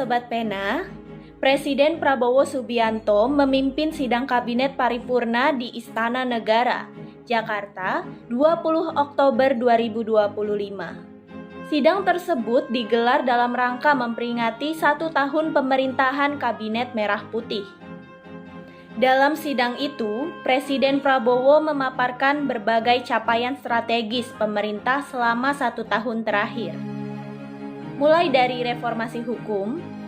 Sobat Pena, Presiden Prabowo Subianto memimpin sidang Kabinet Paripurna di Istana Negara, Jakarta, 20 Oktober 2025. Sidang tersebut digelar dalam rangka memperingati 1 tahun pemerintahan Kabinet Merah Putih. Dalam sidang itu, Presiden Prabowo memaparkan berbagai capaian strategis pemerintah selama 1 tahun terakhir. Mulai dari reformasi hukum,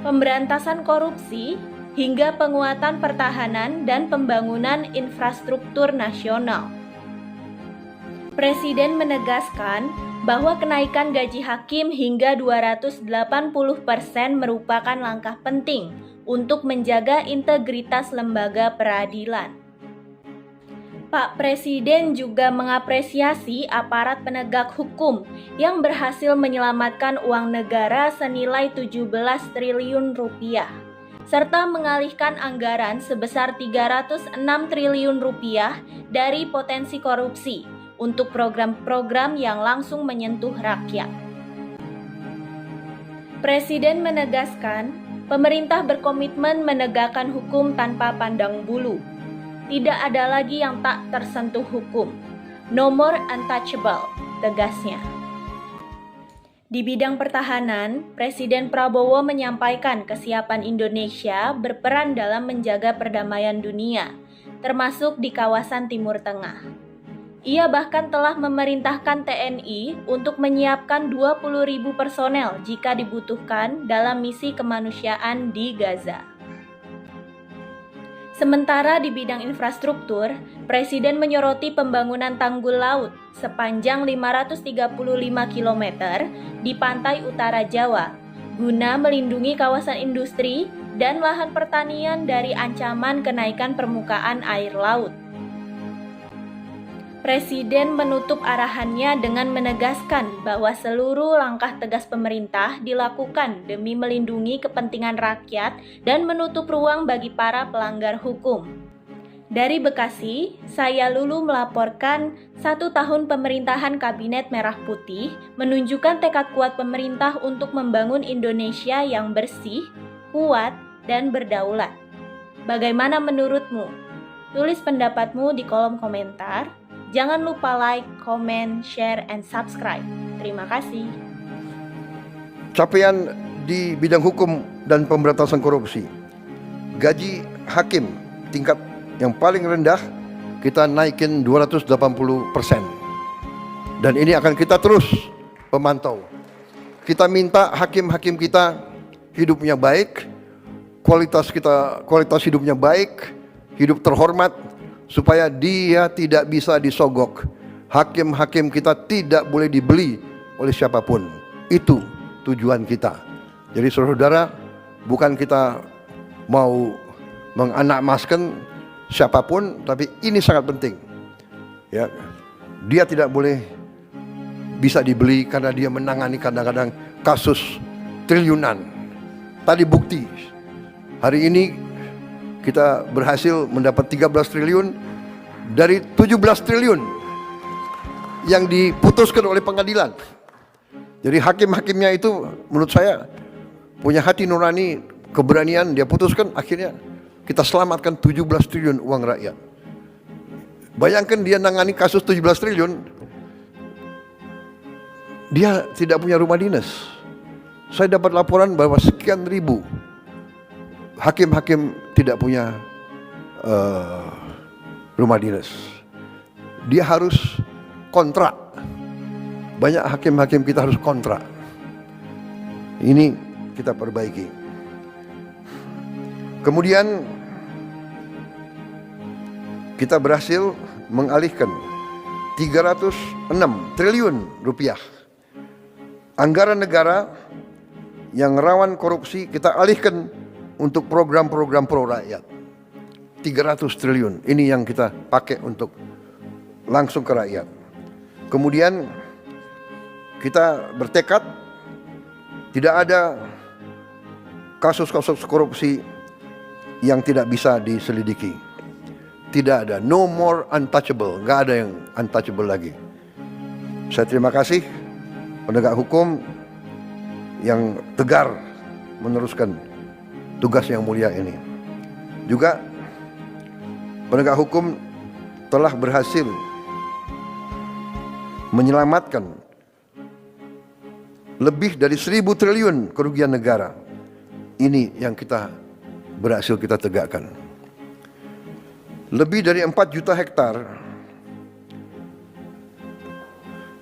pemberantasan korupsi, hingga penguatan pertahanan dan pembangunan infrastruktur nasional. Presiden menegaskan bahwa kenaikan gaji hakim hingga 280% merupakan langkah penting untuk menjaga integritas lembaga peradilan. Pak Presiden juga mengapresiasi aparat penegak hukum yang berhasil menyelamatkan uang negara senilai 17 triliun rupiah, serta mengalihkan anggaran sebesar 306 triliun rupiah dari potensi korupsi untuk program-program yang langsung menyentuh rakyat. Presiden menegaskan, pemerintah berkomitmen menegakkan hukum tanpa pandang bulu. Tidak ada lagi yang tak tersentuh hukum. No more untouchable, tegasnya. Di bidang pertahanan, Presiden Prabowo menyampaikan kesiapan Indonesia berperan dalam menjaga perdamaian dunia, termasuk di kawasan Timur Tengah. Ia bahkan telah memerintahkan TNI untuk menyiapkan 20.000 personel jika dibutuhkan dalam misi kemanusiaan di Gaza. Sementara di bidang infrastruktur, Presiden menyoroti pembangunan tanggul laut sepanjang 535 km di pantai utara Jawa, guna melindungi kawasan industri dan lahan pertanian dari ancaman kenaikan permukaan air laut. Presiden menutup arahannya dengan menegaskan bahwa seluruh langkah tegas pemerintah dilakukan demi melindungi kepentingan rakyat dan menutup ruang bagi para pelanggar hukum. Dari Bekasi, saya Lulu melaporkan 1 tahun pemerintahan Kabinet Merah Putih menunjukkan tekad kuat pemerintah untuk membangun Indonesia yang bersih, kuat, dan berdaulat. Bagaimana menurutmu? Tulis pendapatmu di kolom komentar. Jangan lupa like, comment, share, and subscribe. Terima kasih. Capaian di bidang hukum dan pemberantasan korupsi. Gaji hakim tingkat yang paling rendah kita naikin 280%. Dan ini akan kita terus pemantau. Kita minta hakim-hakim kita hidupnya baik, kualitas hidupnya baik, hidup terhormat, supaya dia tidak bisa disogok. Hakim-hakim kita tidak boleh dibeli oleh siapapun. Itu tujuan kita. Jadi saudara, bukan kita mau menganakmaskan siapapun, tapi ini sangat penting. Ya, dia tidak boleh bisa dibeli karena dia menangani kadang-kadang kasus triliunan. Tadi bukti, hari ini kita berhasil mendapat 13 triliun dari 17 triliun yang diputuskan oleh pengadilan. Jadi hakim-hakimnya itu menurut saya punya hati nurani, keberanian, dia putuskan, akhirnya kita selamatkan 17 triliun uang rakyat. Bayangkan dia nangani kasus 17 triliun, dia tidak punya rumah dinas. Saya dapat laporan bahwa sekian ribu hakim-hakim tidak punya rumah dinas. Dia harus kontrak. Banyak hakim-hakim kita harus kontrak. Ini kita perbaiki. Kemudian kita berhasil mengalihkan 306 triliun rupiah anggaran negara yang rawan korupsi, kita alihkan untuk program-program pro rakyat. 300 triliun, ini yang kita pakai untuk langsung ke rakyat. Kemudian kita bertekad tidak ada kasus-kasus korupsi yang tidak bisa diselidiki. Tidak ada, no more untouchable, nggak ada yang untouchable lagi. Saya terima kasih penegak hukum yang tegar meneruskan tugas yang mulia ini. Juga penegak hukum telah berhasil menyelamatkan lebih dari 1.000 triliun kerugian negara. Ini yang berhasil kita tegakkan. Lebih dari 4 juta hektar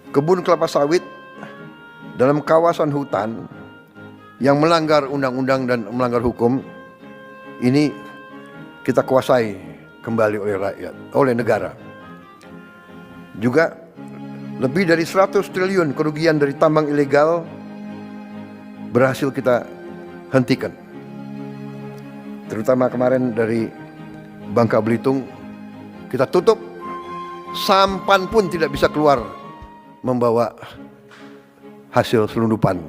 kebun kelapa sawit dalam kawasan hutan yang melanggar undang-undang dan melanggar hukum, ini kita kuasai kembali oleh rakyat, oleh negara. Juga lebih dari 100 triliun kerugian dari tambang ilegal berhasil kita hentikan. Terutama kemarin dari Bangka Belitung, kita tutup, sampan pun tidak bisa keluar membawa hasil selundupan.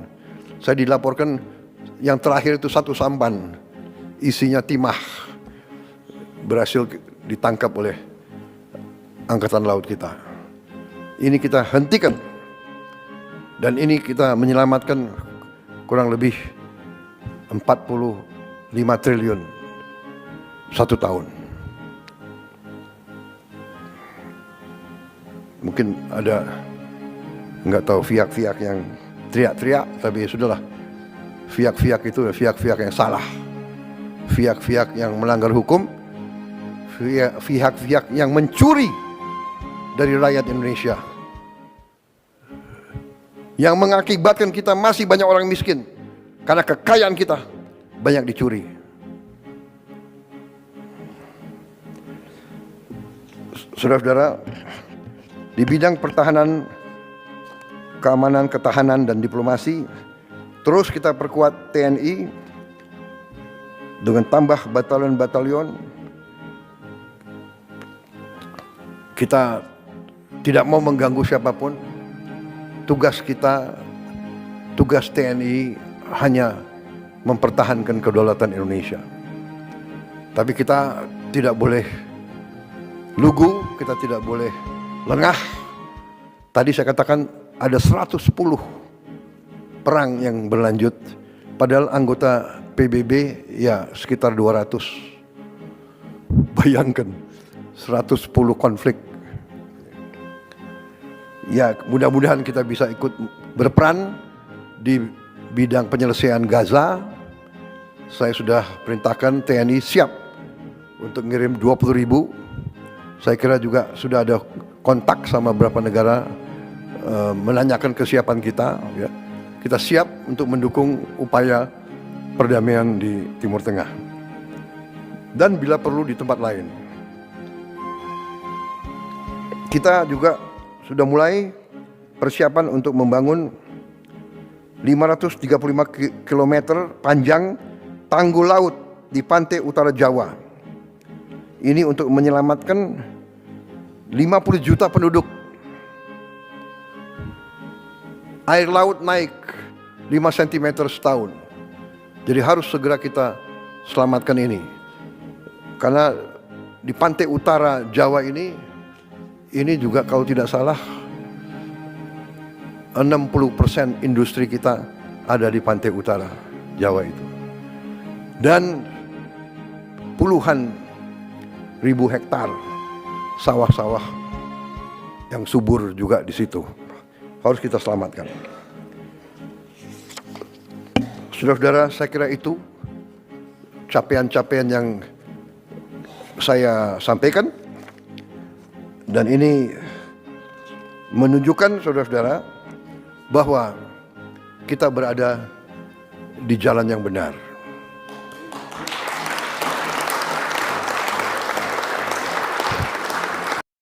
Saya dilaporkan yang terakhir itu 1 sampan, isinya timah, berhasil ditangkap oleh Angkatan Laut kita. Ini kita hentikan, dan ini kita menyelamatkan kurang lebih 45 triliun 1 tahun. Mungkin ada, nggak tahu, pihak-pihak yang teriak-teriak, tapi sudahlah. Pihak-pihak itu pihak-pihak yang salah, pihak-pihak yang melanggar hukum, pihak-pihak yang mencuri dari rakyat Indonesia, yang mengakibatkan kita masih banyak orang miskin karena kekayaan kita banyak dicuri. Saudara-saudara, di bidang pertahanan, keamanan, ketahanan, dan diplomasi, terus kita perkuat TNI dengan tambah batalion-batalion. Kita tidak mau mengganggu siapapun. Tugas kita, tugas TNI hanya mempertahankan kedaulatan Indonesia. Tapi kita tidak boleh lugu, kita tidak boleh lengah. Tadi saya katakan ada 110 perang yang berlanjut, padahal anggota PBB ya sekitar 200. Bayangkan 110 konflik. Ya, mudah-mudahan kita bisa ikut berperan di bidang penyelesaian Gaza. Saya sudah perintahkan TNI siap untuk ngirim 20.000. Saya kira juga sudah ada kontak sama beberapa negara menanyakan kesiapan kita. Ya. Kita siap untuk mendukung upaya perdamaian di Timur Tengah. Dan bila perlu di tempat lain. Kita juga sudah mulai persiapan untuk membangun 535 km panjang tanggul laut di pantai utara Jawa. Ini untuk menyelamatkan 50 juta penduduk. Air laut naik 5 cm setahun. Jadi harus segera kita selamatkan ini. Karena di pantai utara Jawa ini juga kalau tidak salah 60% industri kita ada di pantai utara Jawa itu. Dan puluhan ribu hektar sawah-sawah yang subur juga di situ. Harus kita selamatkan. Saudara-saudara, saya kira itu capaian-capaian yang saya sampaikan. Dan ini menunjukkan, saudara-saudara, bahwa kita berada di jalan yang benar.